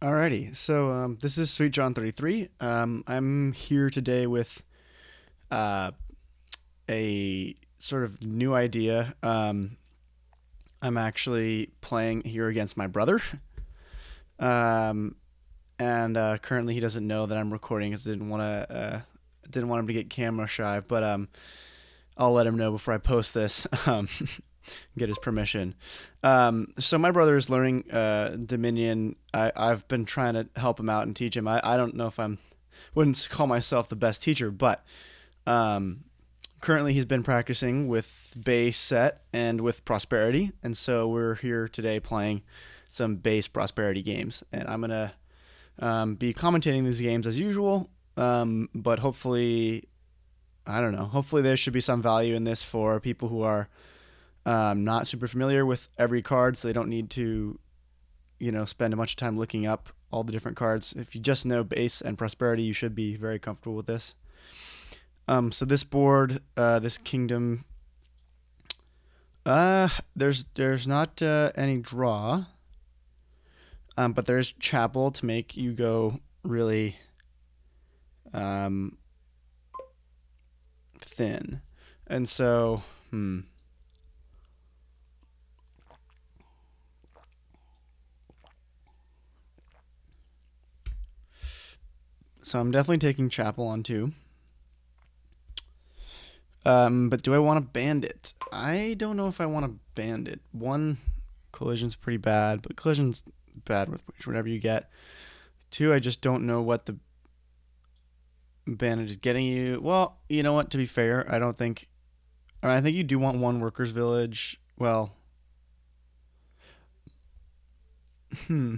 Alrighty, so this is Sweet John 33. I'm here today with uh, a sort of new idea. I'm actually playing here against my brother, um, and currently he doesn't know that I'm recording because didn't want him to get camera shy. But I'll let him know before I post this. Get his permission. So my brother is learning Dominion. I've been trying to help him out and teach him. I don't know if wouldn't call myself the best teacher, but um, currently he's been practicing with base set and with prosperity, and so we're here today playing some base prosperity games, and I'm gonna be commentating these games as usual. But hopefully, I don't know. Hopefully, there should be some value in this for people who are not super familiar with every card, so they don't need to, spend a bunch of time looking up all the different cards. If you just know base and prosperity, you should be very comfortable with this. So this board, this kingdom, there's not any draw, but there's chapel to make you go really um, thin, and so So I'm definitely taking chapel on two. But do I want to bandit? I don't know if I want to bandit. One, collision's pretty bad, but collision's bad with whatever you get. Two, I just don't know what the bandit is getting you. Well, you know what? To be fair, I think you do want one workers village. Well, hmm.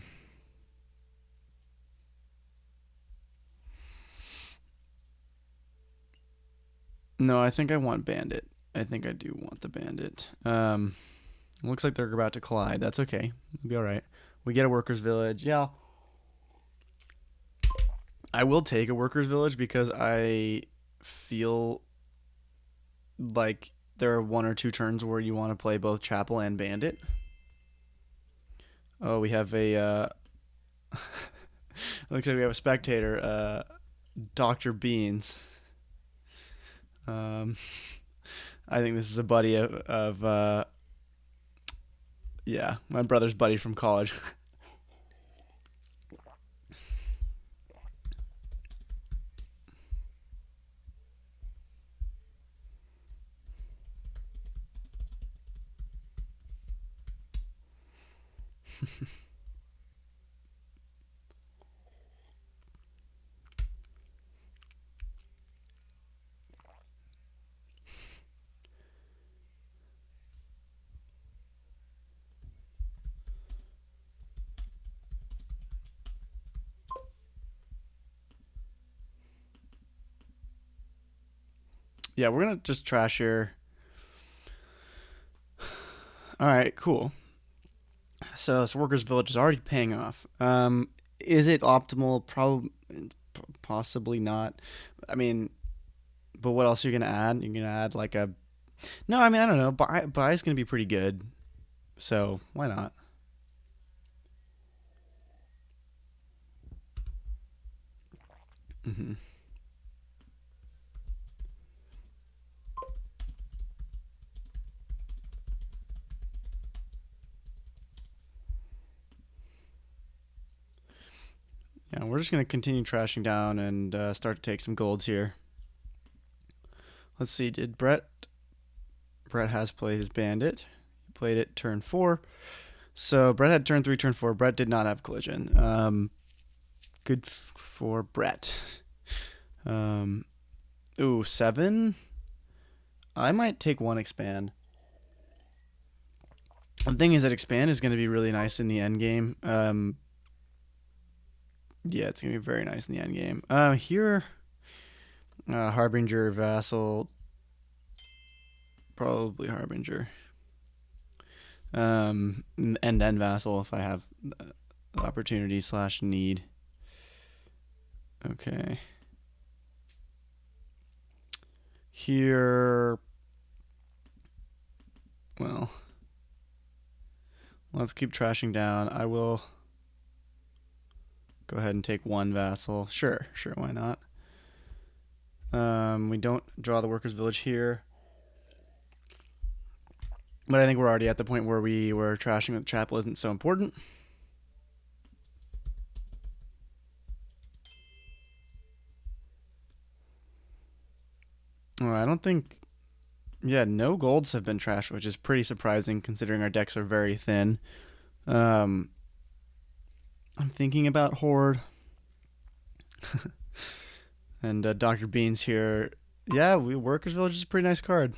No, I think I want bandit. I think I do want the bandit. Looks like they're about to collide. That's okay. It'll be all right. We get a workers village. Yeah, I will take a workers village because I feel like there are one or two turns where you want to play both chapel and bandit. Oh, we have a looks like we have a spectator, Dr. Beans. Um, I think this is a buddy of yeah, my brother's buddy from college. Yeah, we're gonna just trash here. All right, cool. So this workers village is already paying off. Is it optimal? Probably, possibly not. I mean, but what else are you gonna add? You're gonna add like a no. I mean, I don't know. Buy's gonna be pretty good, so why not? Hmm. Yeah, we're just gonna continue trashing down and start to take some golds here. Let's see. Did Brett? Brett has played his bandit. He played it turn four. So Brett had turn three, turn four. Brett did not have collision. Good for Brett. Um, ooh, seven. I might take one expand. The thing is that expand is going to be really nice in the end game. Yeah, it's going to be very nice in the end game. Here, Harbinger, Vassal, probably Harbinger. And then Vassal if I have opportunity slash need. Okay. Here, well, let's keep trashing down. I will. go ahead and take one vassal. Sure, sure, why not? We don't draw the workers' village here. But I think we're already at the point where we were trashing that the chapel isn't so important. I don't think. Yeah, no golds have been trashed, which is pretty surprising considering our decks are very thin. Um, I'm thinking about Horde. And Dr. Bean's here. Yeah, Workers Village is a pretty nice card.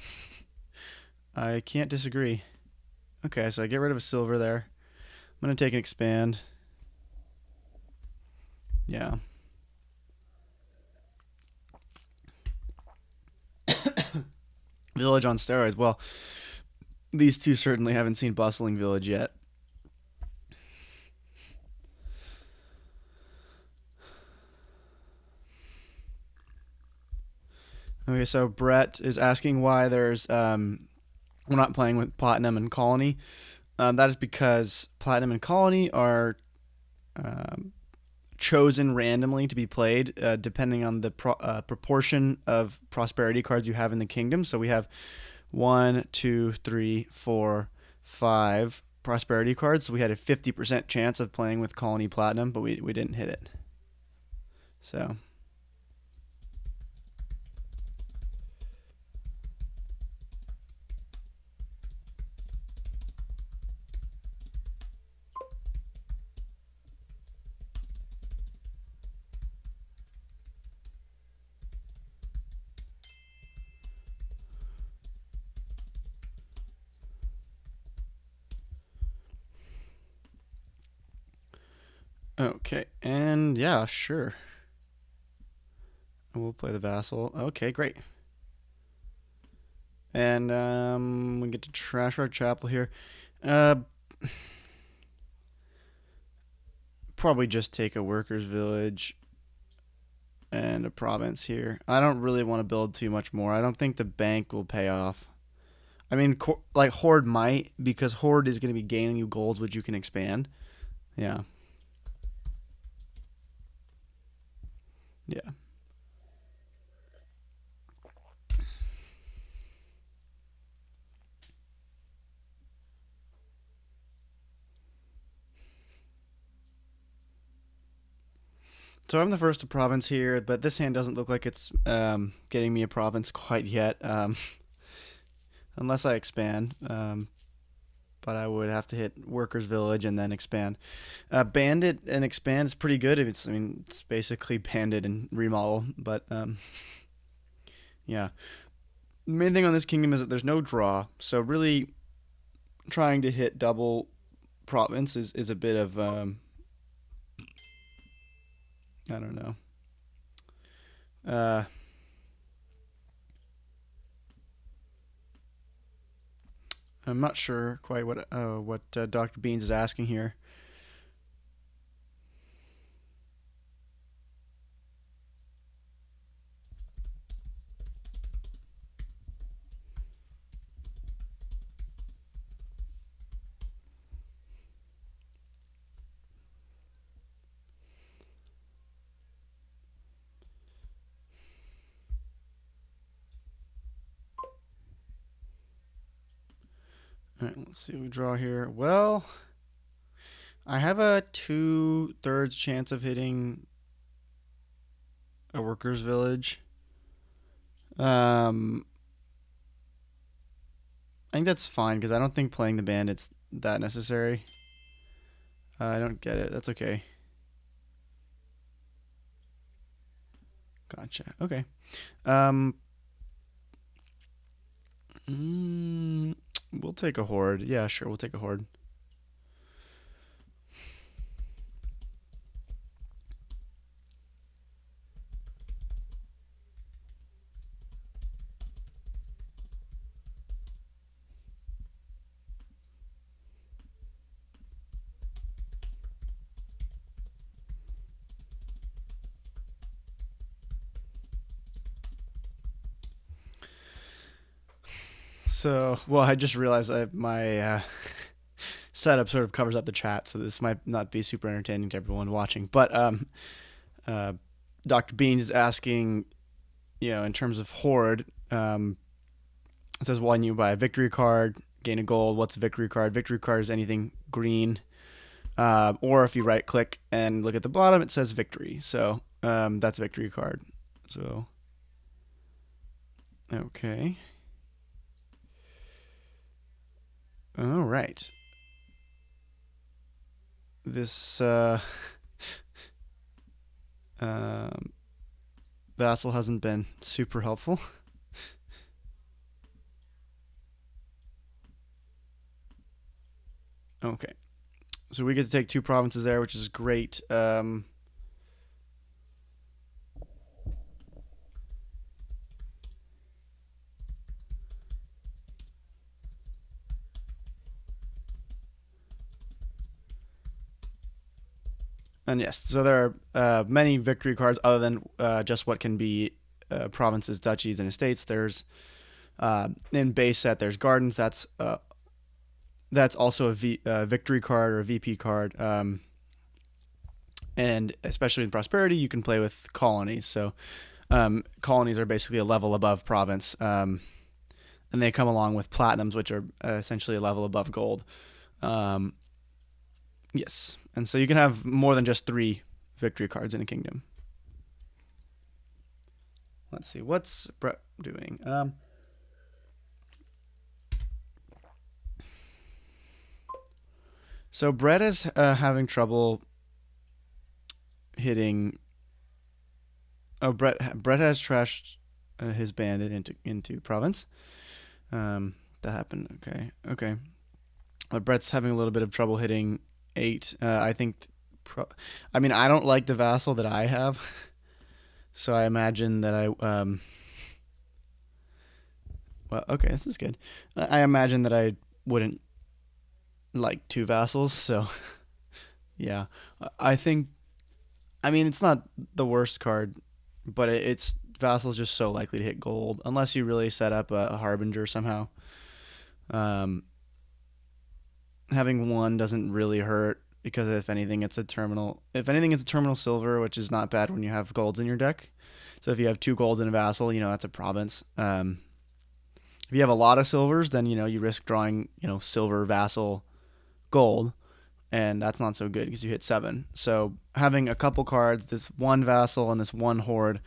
I can't disagree. Okay, so I get rid of a silver there. I'm going to take an expand. Yeah. Village on steroids. Well, these two certainly haven't seen Bustling Village yet. Okay, so Brett is asking why we're not playing with Platinum and Colony. That is because Platinum and Colony are um, chosen randomly to be played depending on the proportion of prosperity cards you have in the kingdom. So we have 1, 2, 3, 4, 5 prosperity cards. So we had a 50% chance of playing with Colony Platinum, but we didn't hit it. So. Okay, and yeah, sure. We'll play the vassal. Okay, great. And we get to trash our chapel here. Uh, Probably just take a workers' village and a province here. I don't really want to build too much more. I don't think the bank will pay off. I mean, like Horde might, because Horde is going to be gaining you golds, which you can expand. Yeah. Yeah. So I'm the first to province here, but this hand doesn't look like it's getting me a province quite yet, unless I expand. But I would have to hit Workers Village and then expand. Bandit and expand is pretty good. It's basically Bandit and remodel, but yeah. The main thing on this kingdom is that there's no draw, so really trying to hit double province is a bit of I don't know. Uh, I'm not sure quite what Dr. Beans is asking here. All right, let's see what we draw here. Well, I have a 2/3 chance of hitting a workers' village. Um, I think that's fine because I don't think playing the bandit's that necessary. I don't get it. That's okay. Gotcha. Okay. Um, mm, we'll take a horde. Yeah, sure. We'll take a horde. So, well, I just realized my setup sort of covers up the chat, so this might not be super entertaining to everyone watching. But uh, Dr. Beans is asking, in terms of Horde, it says when you buy a victory card, gain a gold. What's a victory card? Victory card is anything green. Or if you right click and look at the bottom, it says victory. So that's a victory card. So, okay. All right. This um, vassal hasn't been super helpful. Okay. So we get to take 2 provinces there, which is great. And yes, so there are many victory cards other than just what can be provinces, duchies, and estates. There's in base set. There's gardens. That's also a victory card or a VP card. And especially in prosperity, you can play with colonies. So colonies are basically a level above province, and they come along with platinums, which are essentially a level above gold. Um, yes, and so you can have more than just 3 victory cards in a kingdom. Let's see, what's Brett doing? So Brett is having trouble hitting. Oh, Brett has trashed his bandit into province. That happened. Okay. But Brett's having a little bit of trouble hitting 8. I think. I mean, I don't like the vassal that I have, so I imagine that I. Well, okay, this is good. I imagine that I wouldn't like 2 vassals, so yeah. I think. I mean, it's not the worst card, but it's vassal's just so likely to hit gold unless you really set up a harbinger somehow. Um, Having 1 doesn't really hurt because if anything, it's a terminal. If anything, it's a terminal silver, which is not bad when you have golds in your deck. So if you have 2 golds in a vassal, that's a province. If you have a lot of silvers, then you risk drawing silver vassal gold, and that's not so good because you hit 7. So having a couple cards, this 1 vassal and this 1 horde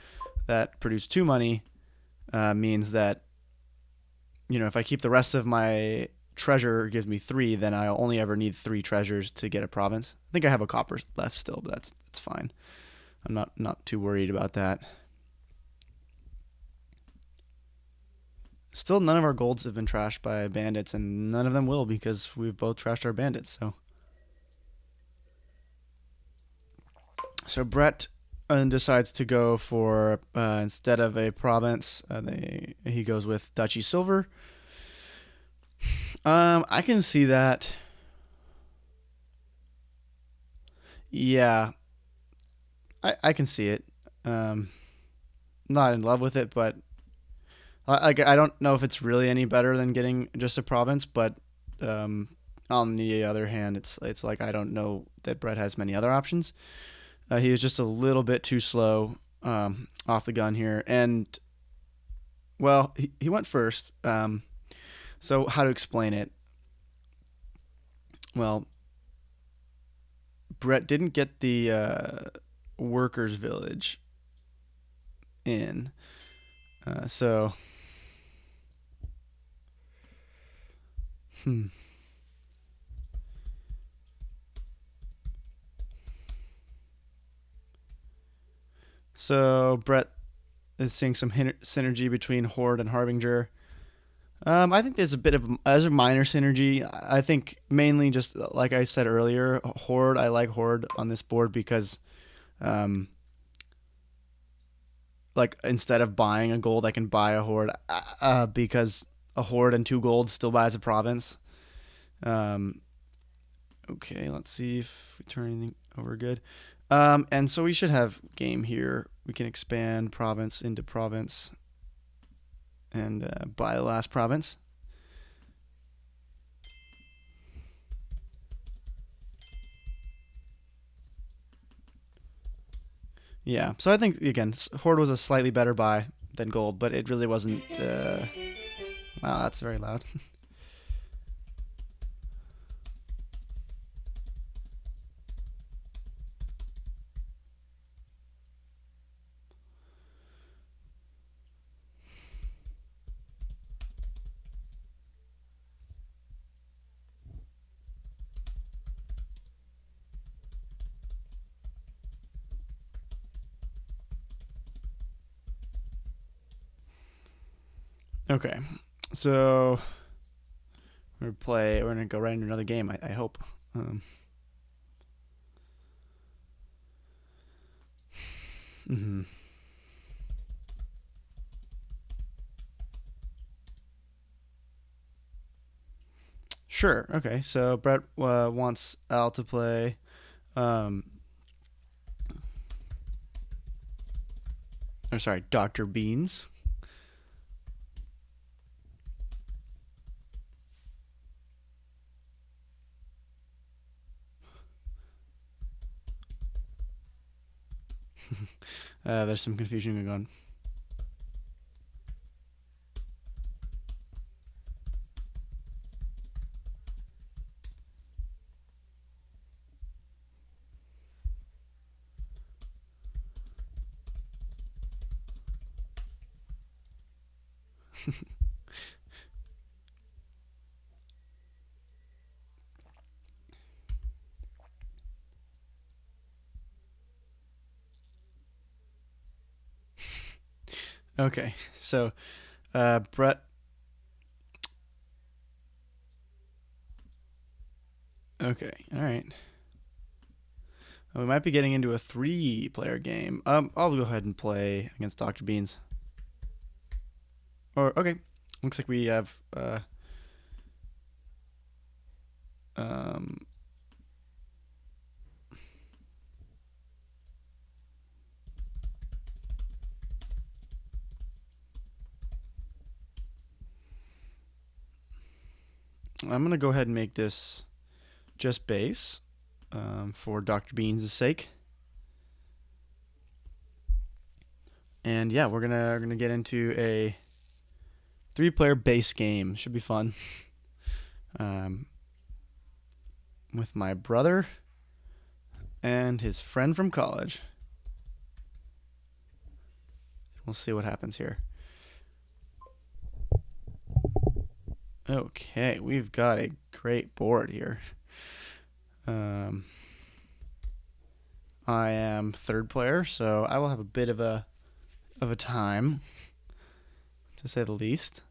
that produce 2 money, means that if I keep the rest of my treasure gives me 3, then I only ever need 3 treasures to get a province. I think I have a copper left still, but that's fine. I'm not too worried about that. Still, none of our golds have been trashed by bandits, and none of them will because we've both trashed our bandits. So Brett decides to go for instead of a province, he goes with duchy silver. I can see that. Yeah, I can see it. Not in love with it, but I don't know if it's really any better than getting just a province. But on the other hand, it's like I don't know that Brett has many other options. He was just a little bit too slow off the gun here, and well, he went first. So how to explain it? Well, Brett didn't get the workers' village in, so hmm. So Brett is seeing some synergy between Horde and Harbinger. I think there's a bit of as a minor synergy. I think mainly just like I said earlier, Horde. I like Horde on this board because, um, like instead of buying a gold, I can buy a Horde. Because a Horde and 2 golds still buys a province. Um, okay, let's see if we turn anything over good. And so we should have game here. We can expand province into province and buy the last province. Yeah. So I think again, Horde was a slightly better buy than Gold, but it really wasn't. Wow, that's very loud. Okay, so we're gonna play. We're gonna go right into another game. I hope. Um, hmm Sure. Okay. So Brett wants Al to play. Um, or sorry, Doctor Beans. There's some confusion going on. Okay. So Brett. Okay. All right. We might be getting into a three-player game. I'll go ahead and play against Doctor Beans. Or okay, looks like we have. Um, I'm gonna go ahead and make this just base for Doctor Beans' sake. And yeah, we're gonna get into a three-player base game. Should be fun. Um, with my brother and his friend from college. We'll see what happens here. Okay, we've got a great board here. Um, I am third player, so I will have a bit of a time, to say the least.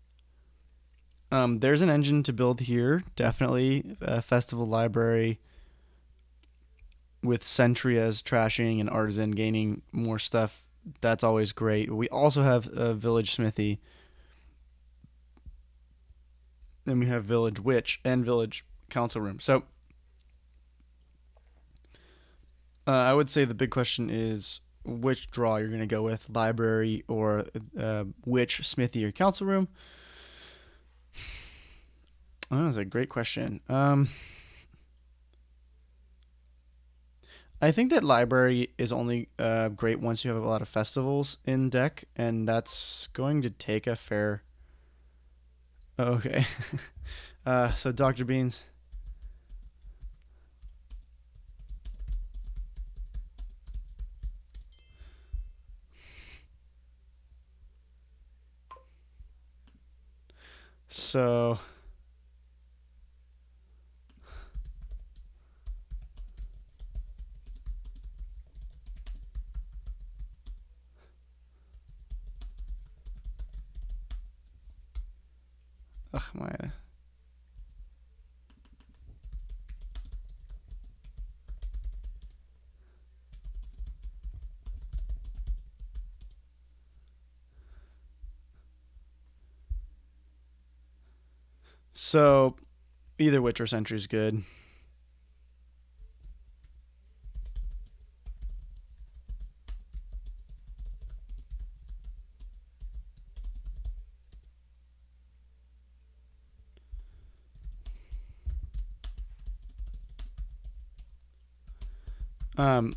There's an engine to build here, definitely. Festival Library with Sentry as trashing and Artisan gaining more stuff. That's always great. We also have Village Smithy, then we have Village Witch and Village Council Room. So I would say the big question is which draw you're going to go with, Library or Witch, Smithy, or Council Room. Oh, that's a great question. I think that Library is only great once you have a lot of festivals in deck, and that's going to take a fair. Oh, okay. So Dr. Beans. So ugh, my. So either Witch or Sentry is good. Um,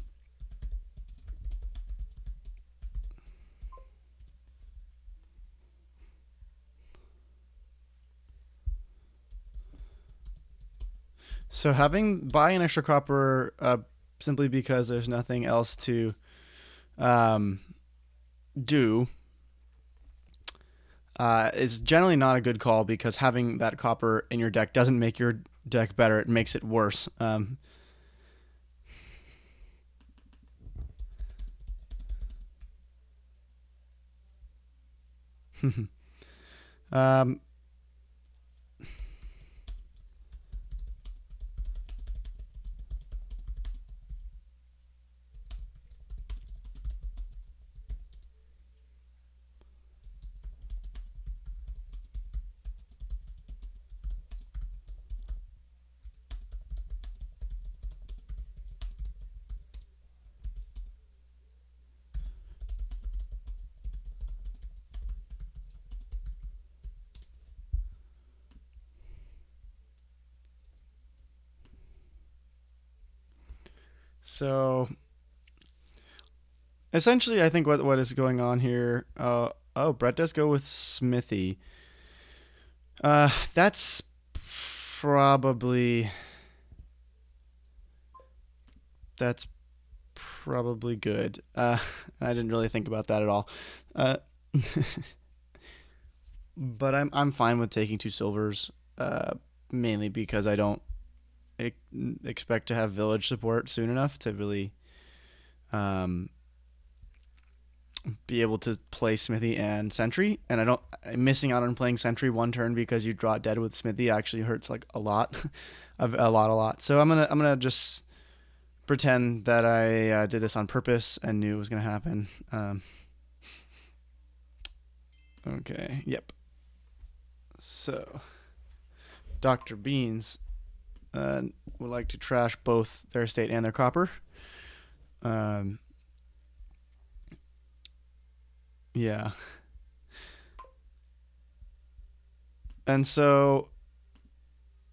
So having buy an extra copper simply because there's nothing else to um, do is generally not a good call because having that copper in your deck doesn't make your deck better. It makes it worse. um, so essentially, I think what is going on here. Oh, Brett does go with Smithy. That's probably that's probably good. I didn't really think about that at all. Uh, but I'm fine with taking two silvers. Mainly because I don't e- expect to have village support soon enough to really um, be able to play Smithy and Sentry. And I don't missing out on playing Sentry one turn because you draw dead with Smithy actually hurts like a lot, a lot. So I'm gonna just pretend that I did this on purpose and knew it was gonna happen. Okay. Yep. So Dr. Beans uh, would like to trash both their estate and their copper. Um, yeah. And so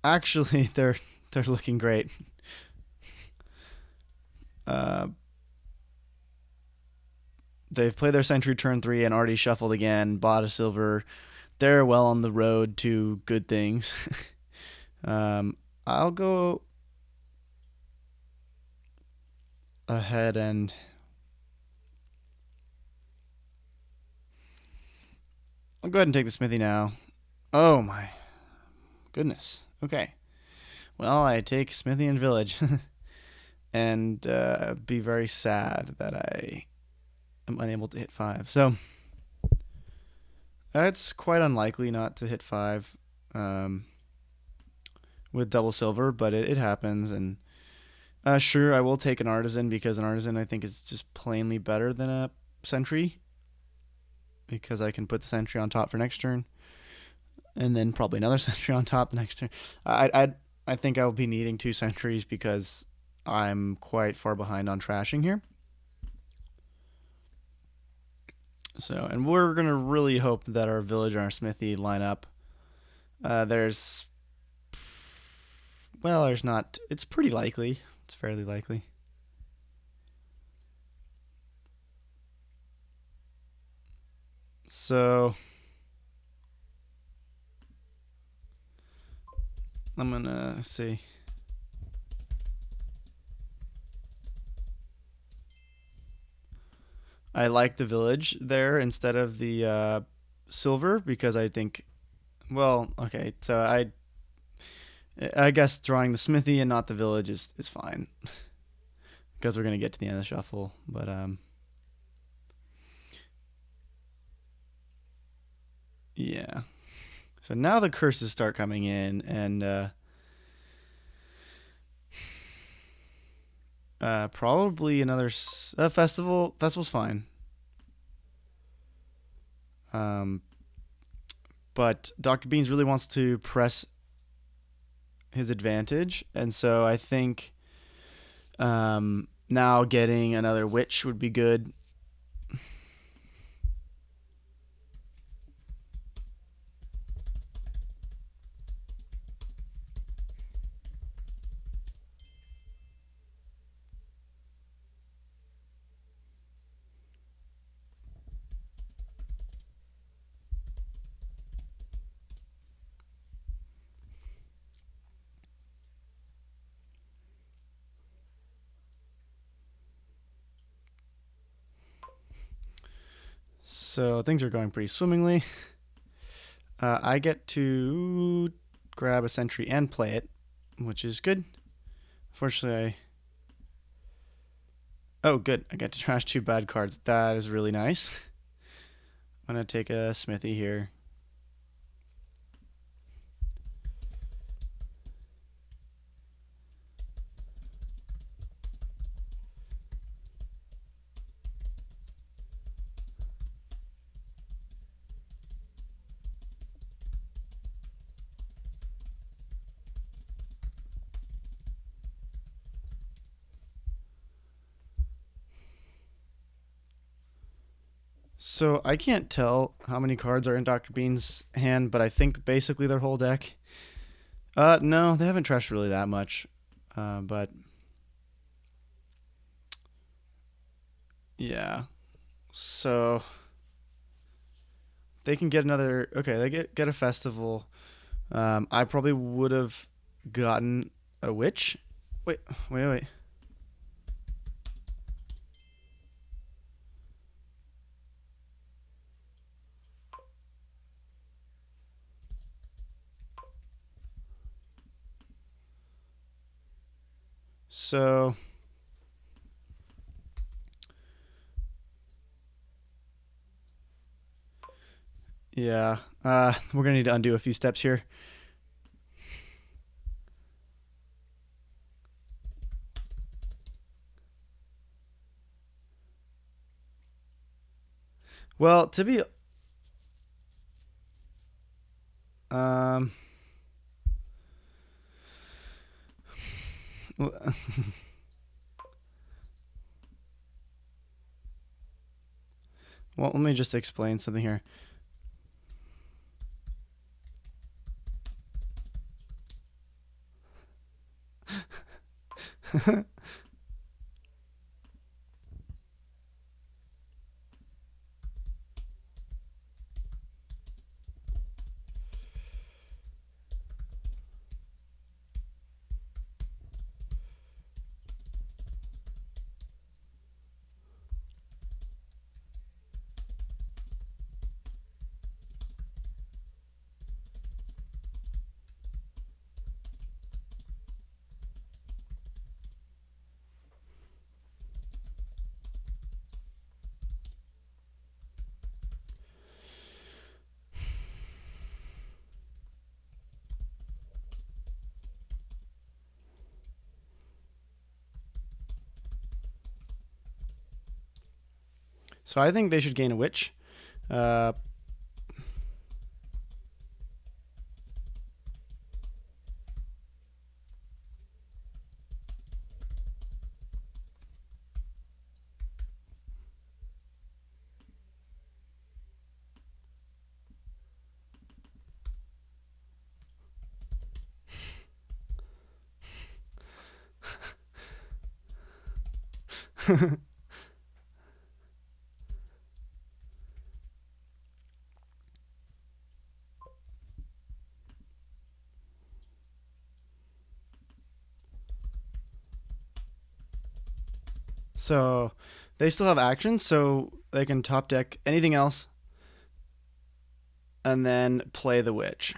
actually they're looking great. Uh, they've played their Sentry turn 3 and already shuffled again, bought a silver. They're well on the road to good things. um, I'll go ahead and I'll go ahead and take the Smithy now. Oh my goodness. Okay. Well, I take Smithy and Village and be very sad that I am unable to hit 5. So it's quite unlikely not to hit 5 um, with double silver, but it happens. And sure, I will take an Artisan because an Artisan I think is just plainly better than a Sentry because I can put the Sentry on top for next turn and then probably another Sentry on top the next turn. I think I'll be needing two Sentries because I'm quite far behind on trashing here. So, and we're gonna really hope that our Village and our Smithy line up. There's, well, there's not. It's pretty likely. It's fairly likely. So I'm gonna see. I like the Village there instead of the silver because I think, well, okay, so I guess drawing the Smithy and not the Village is fine because we're gonna get to the end of the shuffle. But yeah. So now the curses start coming in, and probably another festival. Festival's fine. Um, but Dr. Beans really wants to press his advantage, and so I think now getting another witch would be good. So things are going pretty swimmingly. I get to grab a sentry and play it, which is good. Fortunately, oh, good. I get to trash two bad cards. That is really nice. I'm going to take a Smithy here. So I can't tell how many cards are in Dr. Bean's hand, but I think basically their whole deck. No, they haven't trashed really that much. But yeah. So they can get another. Okay, they get a festival. I probably would have gotten a witch. Wait. So yeah, we're gonna need to undo a few steps here. Well, to be um, well, let me just explain something here. So I think they should gain a witch. Uh, so they still have actions, so they can top deck anything else and then play the witch.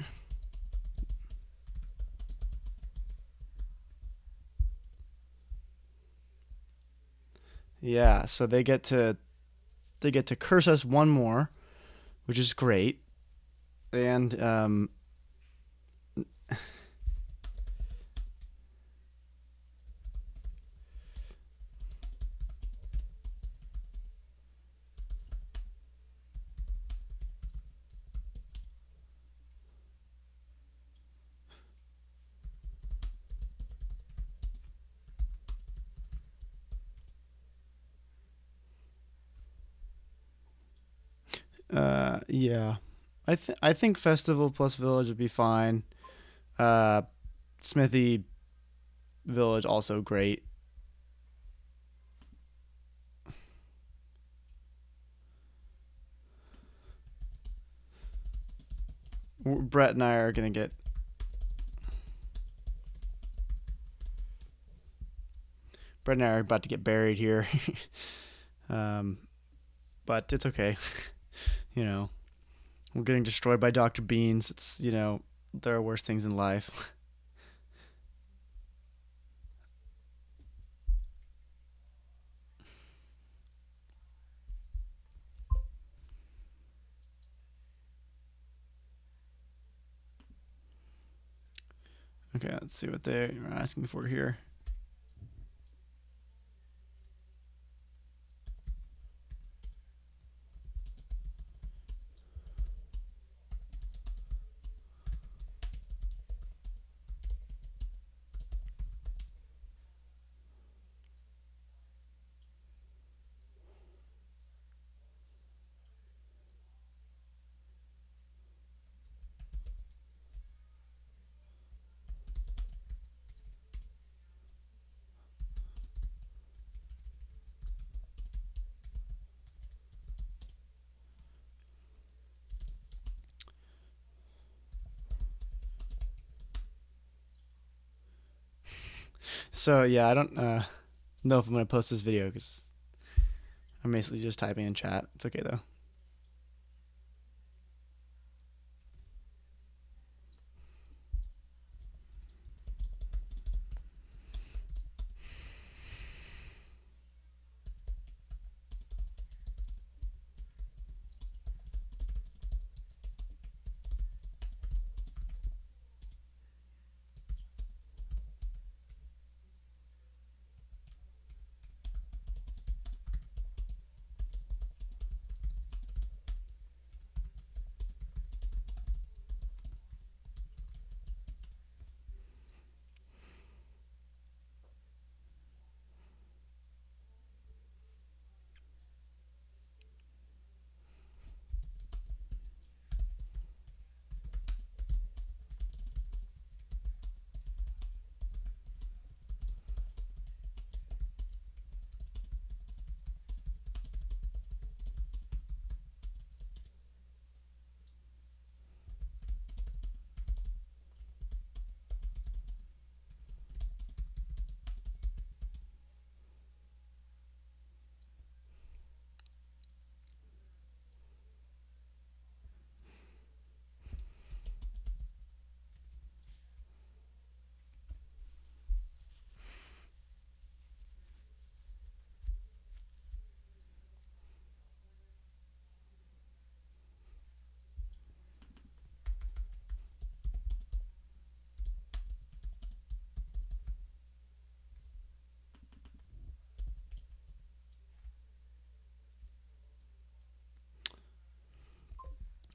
Yeah, so they get to curse us one more, which is great. And yeah, I think festival plus village would be fine. Uh, Smithy village also great. Brett and I are gonna get. Brett and I are about to get buried here. um, but it's okay. You know, we're getting destroyed by Dr. Beans. It's, there are worse things in life. Okay, let's see what they are asking for here. So yeah, I don't know if I'm gonna post this video because I'm basically just typing in chat. It's okay though.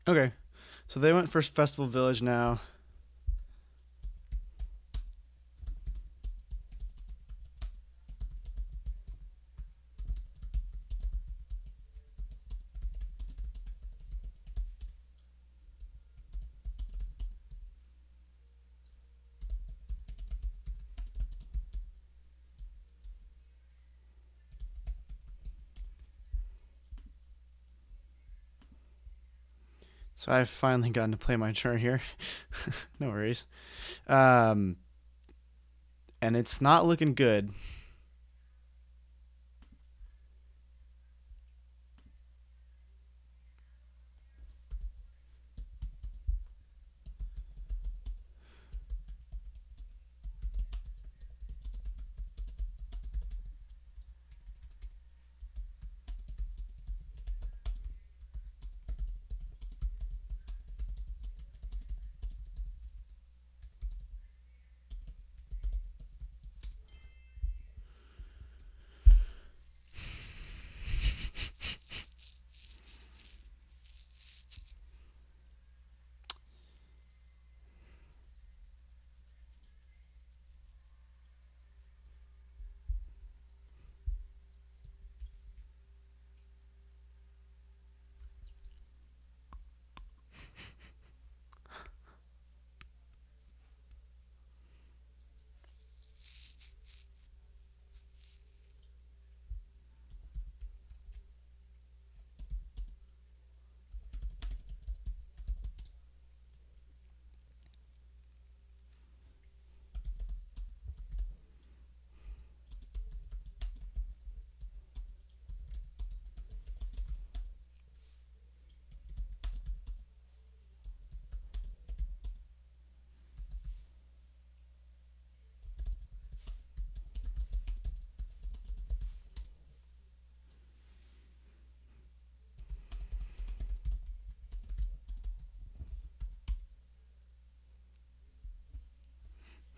Okay, so they went for Festival Village now. So I've finally gotten to play my turn here. No worries. Um, and it's not looking good.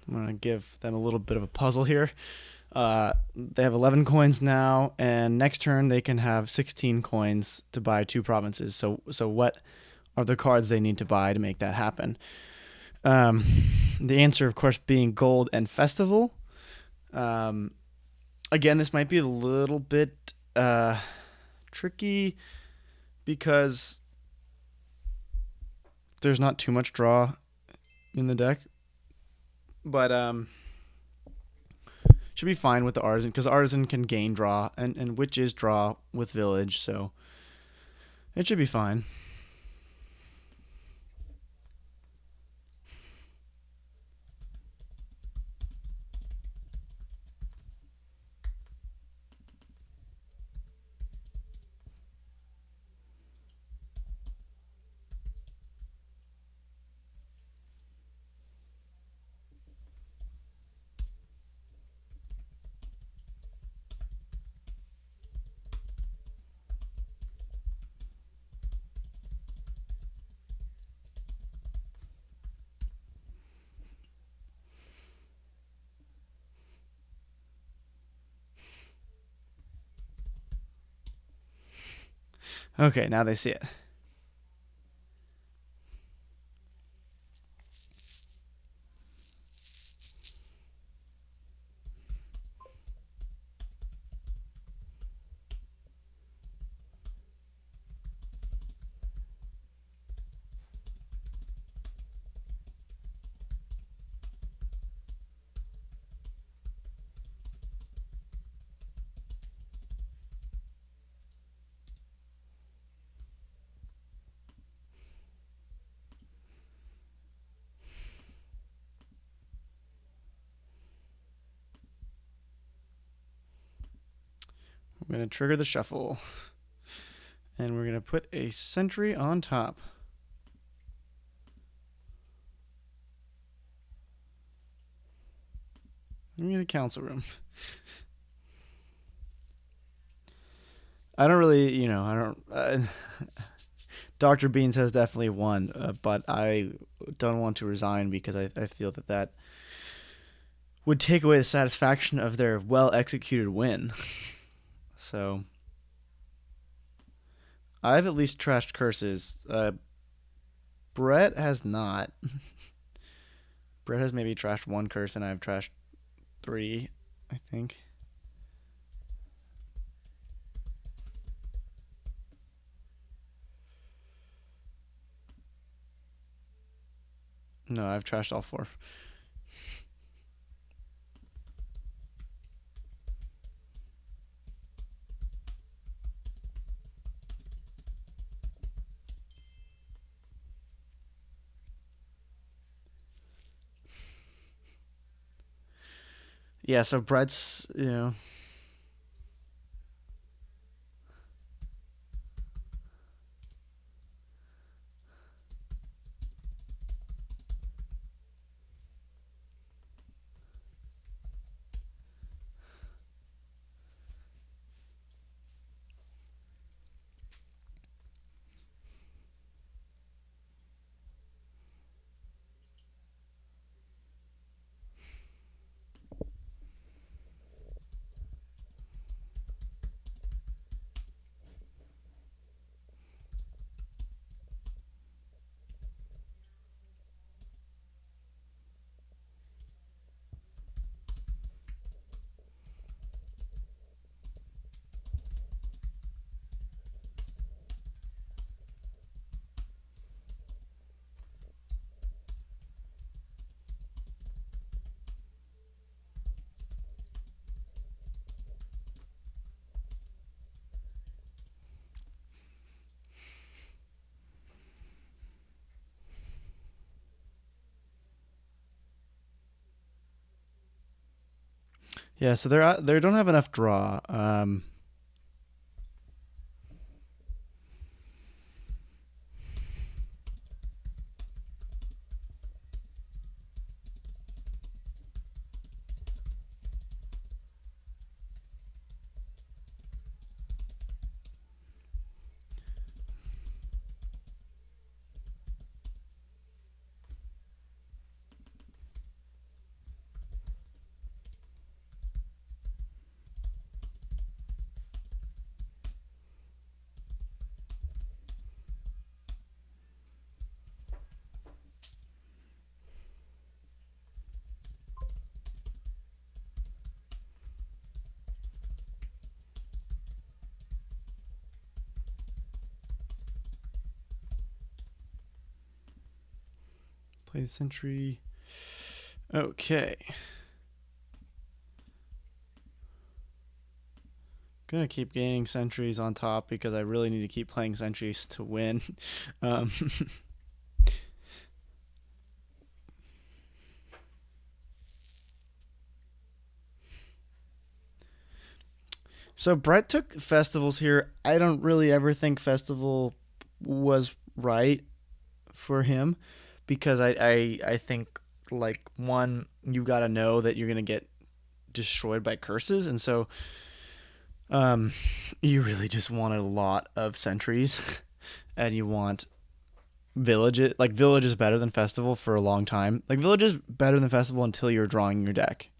I'm gonna give them a little bit of a puzzle here. They have 11 coins now, and next turn they can have 16 coins to buy 2 provinces. So what are the cards they need to buy to make that happen? Um, the answer, of course, being gold and festival. Um, Again, this might be a little bit tricky because there's not too much draw in the deck, but should be fine with the artisan because artisan can gain draw and which is draw with village, so it should be fine. Okay, now they see it. We're going to trigger the shuffle. And we're going to put a sentry on top. Let me get a council room. I don't really, I don't. Dr. Beans has definitely won, but I don't want to resign because I feel that would take away the satisfaction of their well executed win. So I've at least trashed curses. Brett has not. Brett has maybe trashed 1 curse, and I've trashed 3, I think. No, I've trashed all 4. Yeah, so Brett's, yeah, so they don't have enough draw. Play the sentry. Okay. Gonna keep gaining sentries on top because I really need to keep playing sentries to win. um, so Brett took festivals here. I don't really ever think festival was right for him because I think like one, you got to know that you're gonna get destroyed by curses, and so um, you really just wanted a lot of sentries, and you want village. Like village is better than festival for a long time. Like village is better than festival until you're drawing your deck.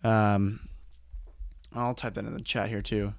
Um, I'll type that in the chat here too.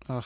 Ugh.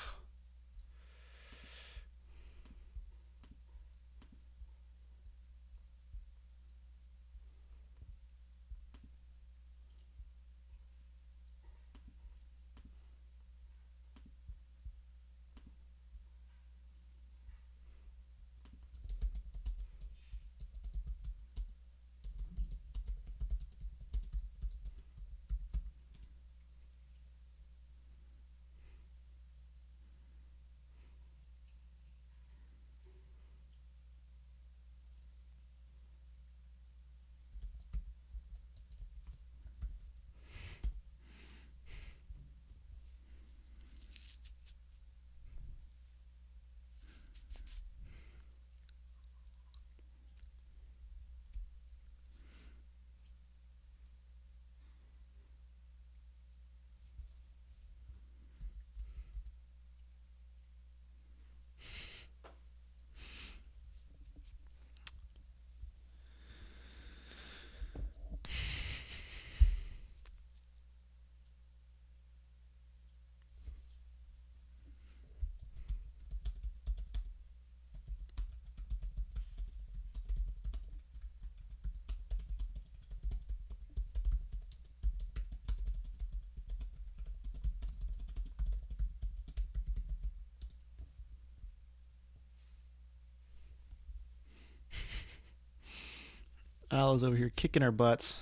Al is over here kicking our butts.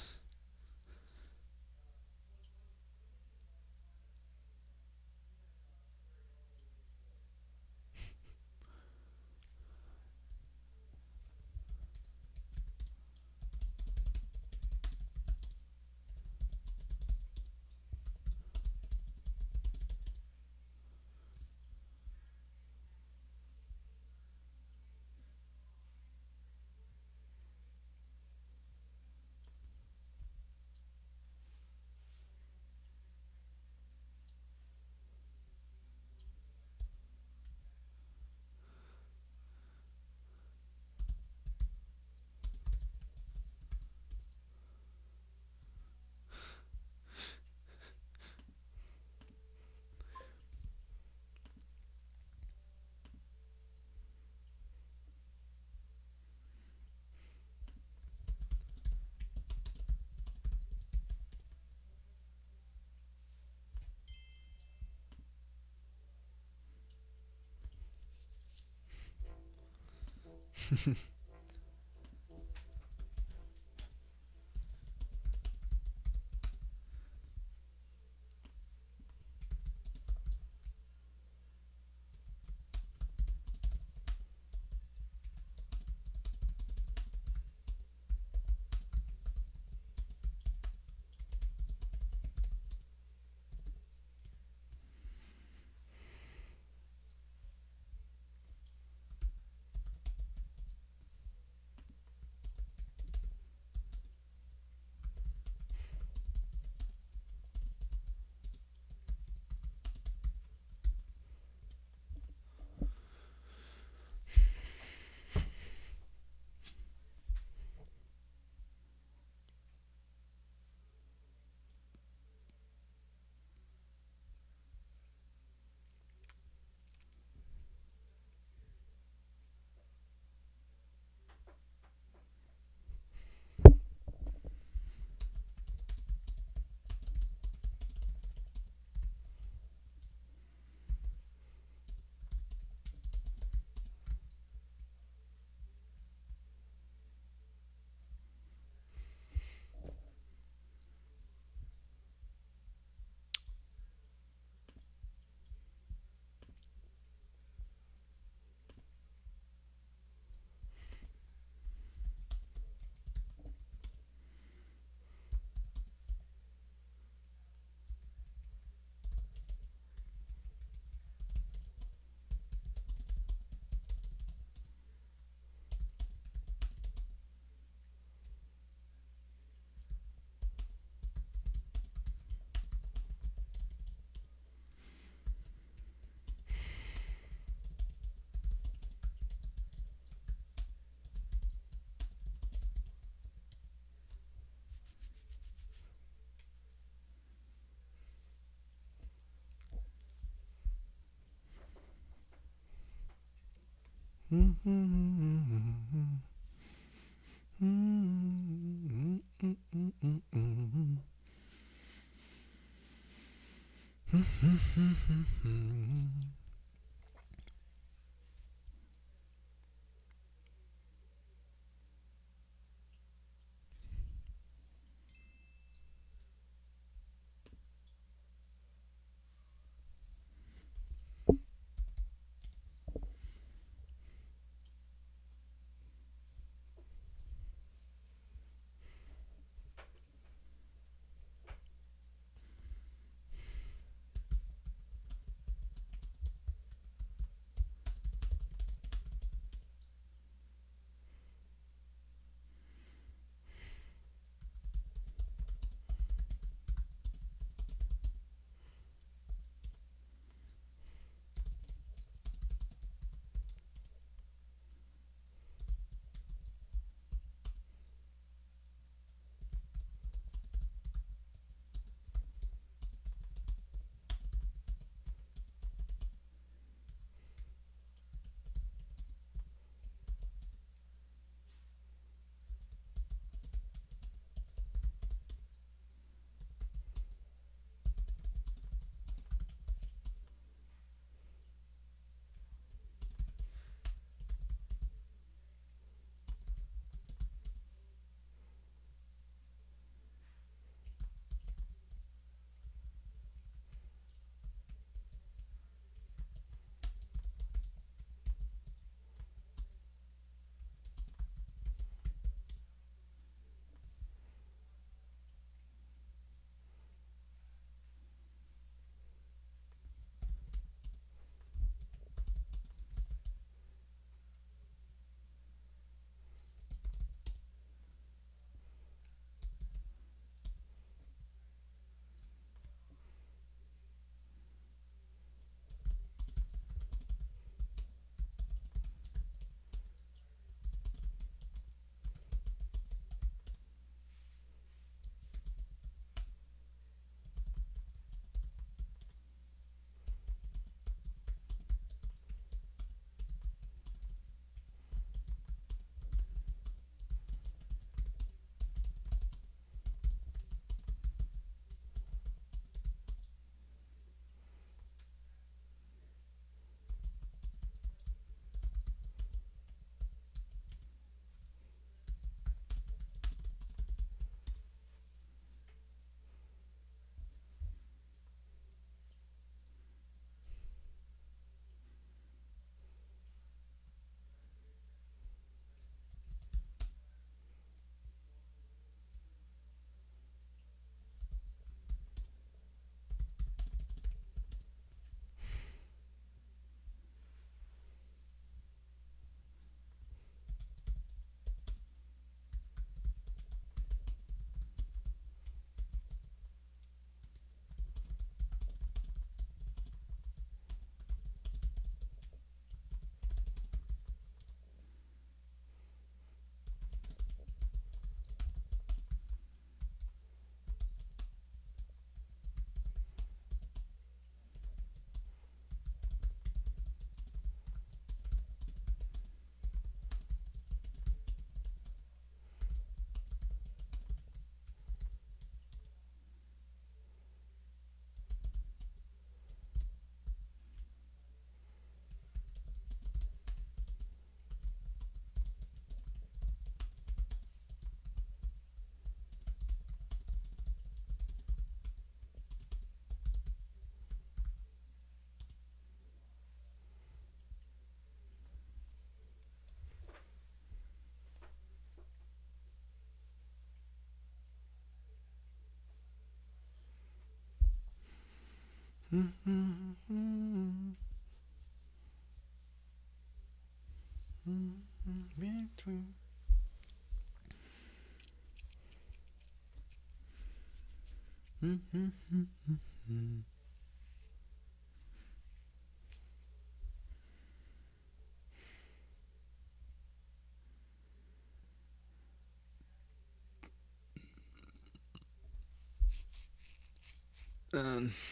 Between.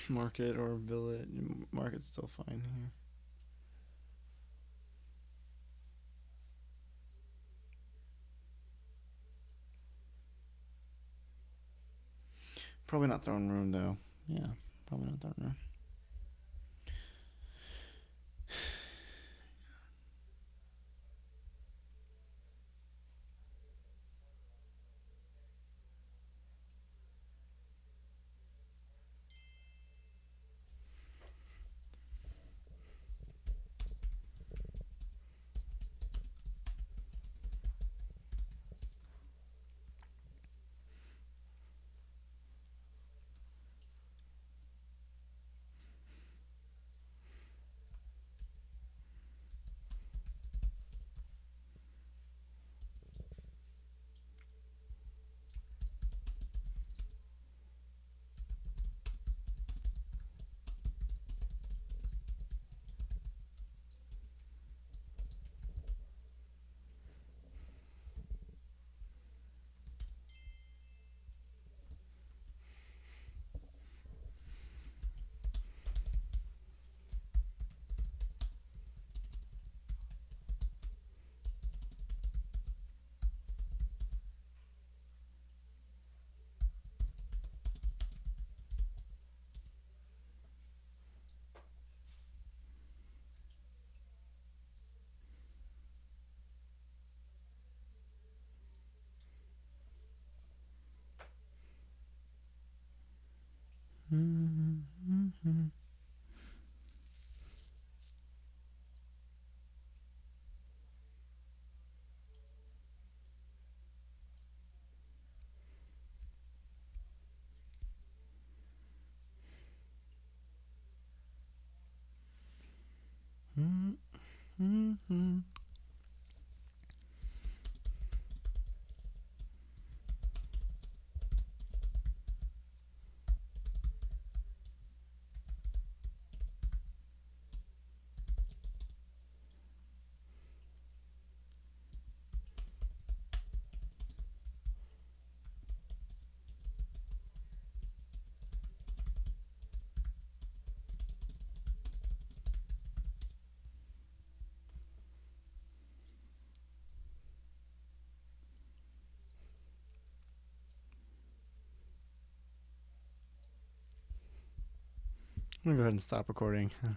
Market or village. Market's still fine here. Probably not throne room though. Yeah, probably not throne room. I'm gonna go ahead and stop recording.